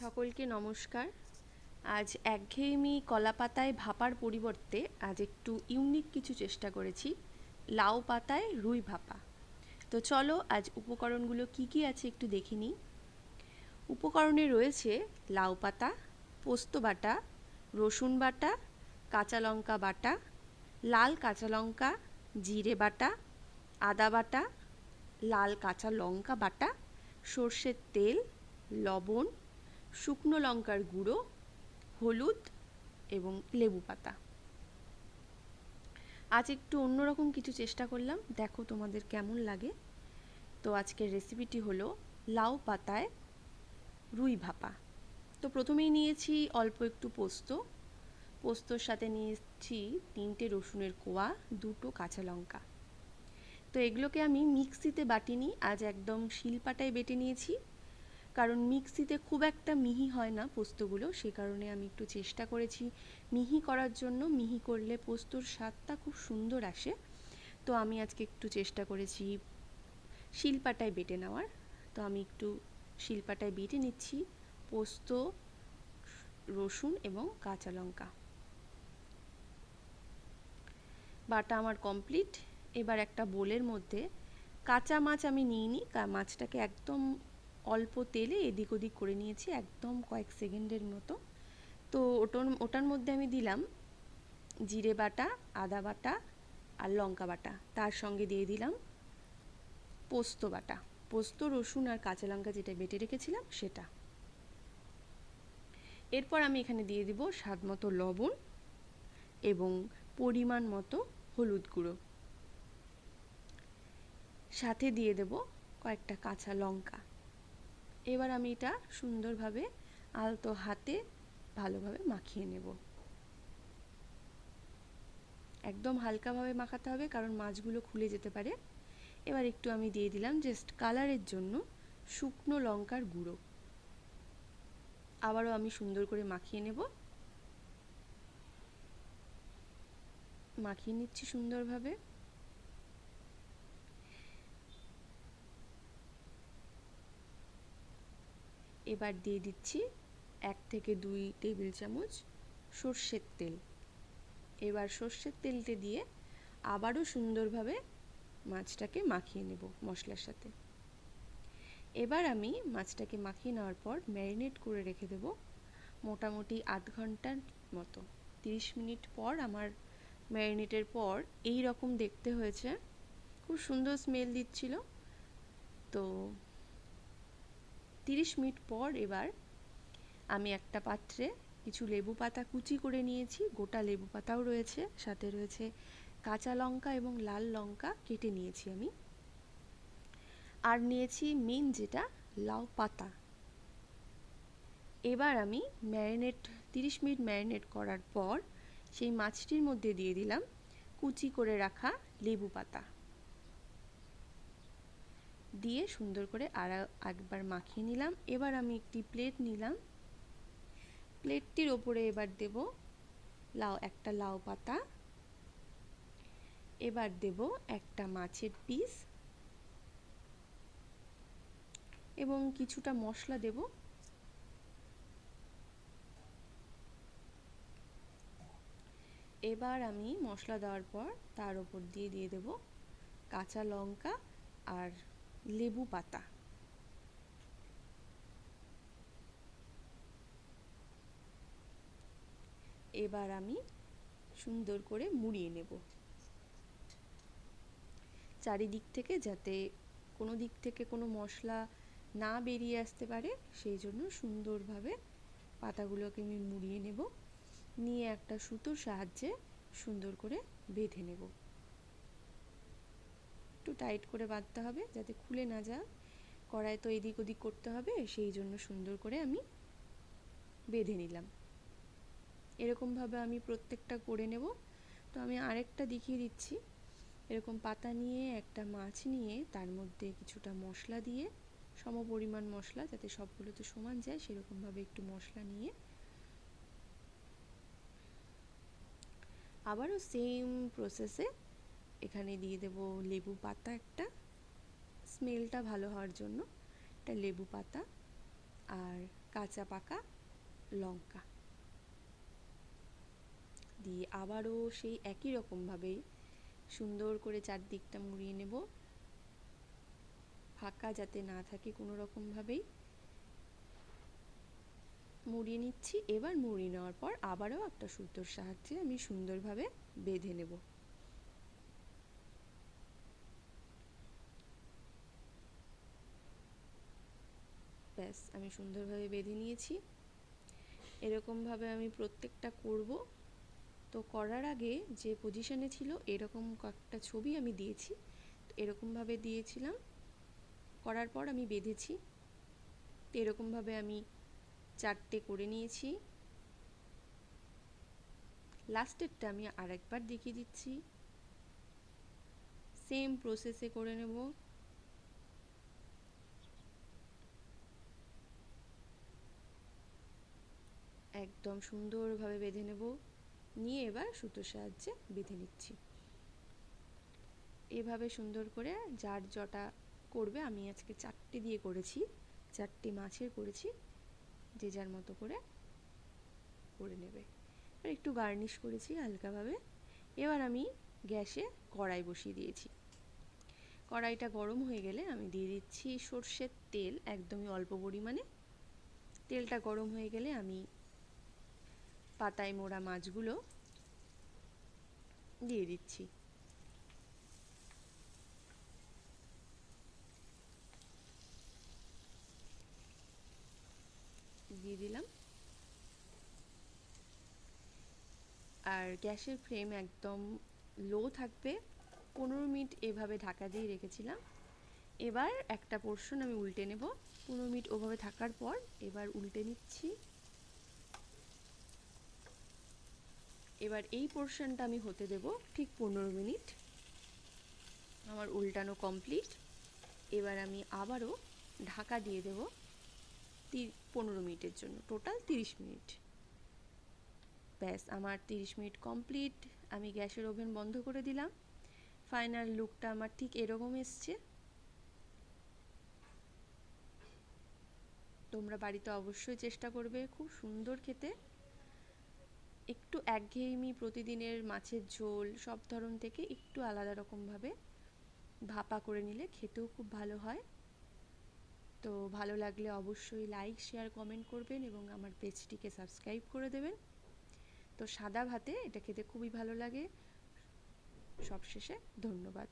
সকলকে নমস্কার। আজ একঘেয়েমি কলা পাতায় ভাপার পরিবর্তে আজ একটু ইউনিক কিছু চেষ্টা করেছি, লাউ পাতায় রুই ভাপা। তো চলো আজ উপকরণগুলো কি কি আছে একটু দেখে নিই। উপকরণে রয়েছে লাউ পাতা, পোস্ত বাটা, রসুন বাটা, কাঁচা লঙ্কা বাটা, লাল কাঁচা লঙ্কা, জিরে বাটা, আদা বাটা, লাল কাঁচা লঙ্কা বাটা, সর্ষের তেল, লবণ, শুকনো লঙ্কার গুঁড়ো, হলুদ এবং লেবু পাতা। আজ একটু অন্যরকম কিছু চেষ্টা করলাম, দেখো তোমাদের কেমন লাগে। তো আজকের রেসিপিটি হলো লাউ পাতায় রুই ভাপা। তো প্রথমেই নিয়েছি অল্প একটু পোস্তর সাথে নিয়েছি 3টে রসুনের কোয়া, 2টো কাঁচা লঙ্কা। তো এগুলোকে আমি মিক্সিতে বাটিনি, আজ একদম শিলপাটায় বেটে নিয়েছি, কারণ মিক্সিতে খুব একটা মিহি হয় না পোস্তগুলো, সে কারণে আমি একটু চেষ্টা করেছি মিহি করার জন্য। মিহি করলে পোস্তর স্বাদটা খুব সুন্দর আসে, তো আমি আজকে একটু চেষ্টা করেছি শিলপাটায় বেটে নেওয়ার। তো আমি একটু শিলপাটায় বেটে নিচ্ছি পোস্ত, রসুন এবং কাঁচা লঙ্কা। বাটা আমার কমপ্লিট। এবার একটা বোলের মধ্যে কাঁচা মাছ আমি নিইনি, মাছটাকে একদম অল্প তেলে এদিক ওদিক করে নিয়েছি, একদম কয়েক সেকেন্ডের মতো। তো ওটার মধ্যে আমি দিলাম জিরে বাটা, আদা বাটা আর লঙ্কা বাটা, তার সঙ্গে দিয়ে দিলাম পোস্ত বাটা, পোস্ত, রসুন আর কাঁচা লঙ্কা যেটা বেটে রেখেছিলাম সেটা। এরপর আমি এখানে দিয়ে দিব স্বাদ মতো লবণ এবং পরিমাণ মতো হলুদ গুঁড়ো, সাথে দিয়ে দেব কয়েকটা কাঁচা লঙ্কা। এবার আমি এটা সুন্দরভাবে আলতো হাতে ভালোভাবে মাখিয়ে নেব। একদম হালকাভাবে মাখাতে হবে, কারণ মাছগুলো খুলে যেতে পারে। এবার একটু আমি দিয়ে দিলাম জাস্ট কালারের জন্য শুকনো লঙ্কার গুঁড়ো। আবারও আমি সুন্দর করে মাখিয়ে নেব। মাখিয়ে নিচ্ছি সুন্দরভাবে। এবার দিয়ে দিচ্ছি 1 থেকে 2 টেবিল চামচ সর্ষের তেল। এবার সর্ষের তেলটা দিয়ে আবারও সুন্দরভাবে মাছটাকে মাখিয়ে নেব মশলার সাথে। এবার আমি মাছটাকে মাখিয়ে নেওয়ার পর ম্যারিনেট করে রেখে দেব মোটামুটি আধ ঘন্টার মতো। 30 মিনিট পর আমার ম্যারিনেটের পর এই রকম দেখতে হয়েছে, খুব সুন্দর স্মেল দিচ্ছিল। তো 30 মিনিট পর এবার আমি একটা পাত্রে কিছু লেবু পাতা কুচি করে নিয়েছি, গোটা লেবু পাতাও রয়েছে, সাথে রয়েছে কাঁচা লঙ্কা এবং লাল লঙ্কা কেটে নিয়েছি আমি, আর নিয়েছি মেন যেটা লাউ পাতা। এবার আমি 30 মিনিট ম্যারিনেট করার পর সেই মাছটির মধ্যে দিয়ে দিলাম কুচি করে রাখা লেবু পাতা, দিয়ে সুন্দর করে আর একবার মাখিয়ে নিলাম। এবার আমি একটি প্লেট নিলাম, প্লেটটির ওপরে এবার দেব একটা লাউ পাতা, এবার দেব একটা মাছের পিস এবং কিছুটা মশলা দেব। এবার আমি মশলা দেওয়ার পর তার ওপর দিয়ে দেব কাঁচা লঙ্কা আর লেবু পাতা। এবার আমি সুন্দর করে মুড়িয়ে নেব চারিদিক থেকে, যাতে কোনো দিক থেকে কোনো মশলা না বেরিয়ে আসতে পারে, সেই জন্য সুন্দরভাবে পাতাগুলোকে আমি মুড়িয়ে নেব। নিয়ে একটা সুতোর সাহায্যে সুন্দর করে বেঁধে নেব। একটু টাইট করে বাঁধতে হবে যাতে খুলে না যায়, কড়াই তো এদিক ওদিক করতে হবে, সেই জন্য সুন্দর করে আমি বেঁধে নিলাম। এরকমভাবে আমি প্রত্যেকটা করে নেব। তো আমি আরেকটা দেখিয়ে দিচ্ছি। এরকম পাতা নিয়ে একটা মাছ নিয়ে তার মধ্যে কিছুটা মশলা দিয়ে, সমপরিমাণ মশলা যাতে সবগুলোতে সমান যায় সেরকমভাবে একটু মশলা নিয়ে আবারও সেম প্রসেসে এখানে দিয়ে দেব লেবু পাতা, একটা স্মেলটা ভালো হওয়ার জন্য একটা লেবু পাতা আর কাঁচা পাকা লঙ্কা দিয়ে আবারও সেই একই রকমভাবেই সুন্দর করে চারদিকটা মুড়িয়ে নেব, ফাঁকা যাতে না থাকে কোনো রকমভাবেই মুড়িয়ে নিচ্ছি। এবার মুড়িয়ে নেওয়ার পর আবারও একটা সুতোর সাহায্যে আমি সুন্দরভাবে বেঁধে নেব। ব্যাস, আমি সুন্দরভাবে বেঁধে নিয়েছি। এরকমভাবে আমি প্রত্যেকটা করব। তো করার আগে যে পজিশনে ছিল এরকম কয়েকটা ছবি আমি দিয়েছি, এরকমভাবে দিয়েছিলাম, করার পর আমি বেঁধেছি। তো এরকমভাবে আমি 4টে করে নিয়েছি। লাস্টেরটা আমি আরেকবার দেখিয়ে দিচ্ছি, সেম প্রসেসে করে নেব। একদম সুন্দরভাবে বেঁধে নেব, নিয়ে এবার সুতোর সাহায্যে বেঁধে নিচ্ছি। এভাবে সুন্দর করে যার জটা করবে, আমি আজকে 4টে দিয়ে করেছি, 4টে মাছের করেছি, যে যার মতো করে করে নেবে। আর একটু গার্নিশ করেছি হালকাভাবে। এবার আমি গ্যাসে কড়াই বসিয়ে দিয়েছি। কড়াইটা গরম হয়ে গেলে আমি দিয়ে দিচ্ছি সর্ষের তেল, একদমই অল্প পরিমাণে। তেলটা গরম হয়ে গেলে আমি পাতায় মোড়া মাছগুলো দিয়ে দিচ্ছি। দিয়ে দিলাম। আর গ্যাসের ফ্লেম একদম লো থাকবে। 15 মিনিট এভাবে ঢাকা দিয়ে রেখেছিলাম। এবার একটা পোর্শন আমি উল্টে নেব। 15 মিনিট ওভাবে থাকার পর এবার উল্টে নিচ্ছি। এবার এই পোর্শনটা আমি হতে দেব ঠিক 15 মিনিট। আমার উল্টানো কমপ্লিট। এবার আমি আবারও ঢাকা দিয়ে দেব 15 মিনিটের জন্য, টোটাল 30 মিনিট। ব্যাস, আমার 30 মিনিট কমপ্লিট। আমি গ্যাসের ওভেন বন্ধ করে দিলাম। ফাইনাল লুকটা আমার ঠিক এরকম এসছে। তোমরা বাড়িতে অবশ্যই চেষ্টা করবে, খুব সুন্দর খেতে। একটু একঘেয়েমি প্রতিদিনের মাছের ঝোল সব ধরন থেকে একটু আলাদা রকমভাবে ভাপা করে নিলে খেতেও খুব ভালো হয়। তো ভালো লাগলে অবশ্যই লাইক, শেয়ার, কমেন্ট করবেন এবং আমার পেজটিকে সাবস্ক্রাইব করে দেবেন। তো সাদা ভাতে এটা খেতে খুবই ভালো লাগে। সবশেষে ধন্যবাদ।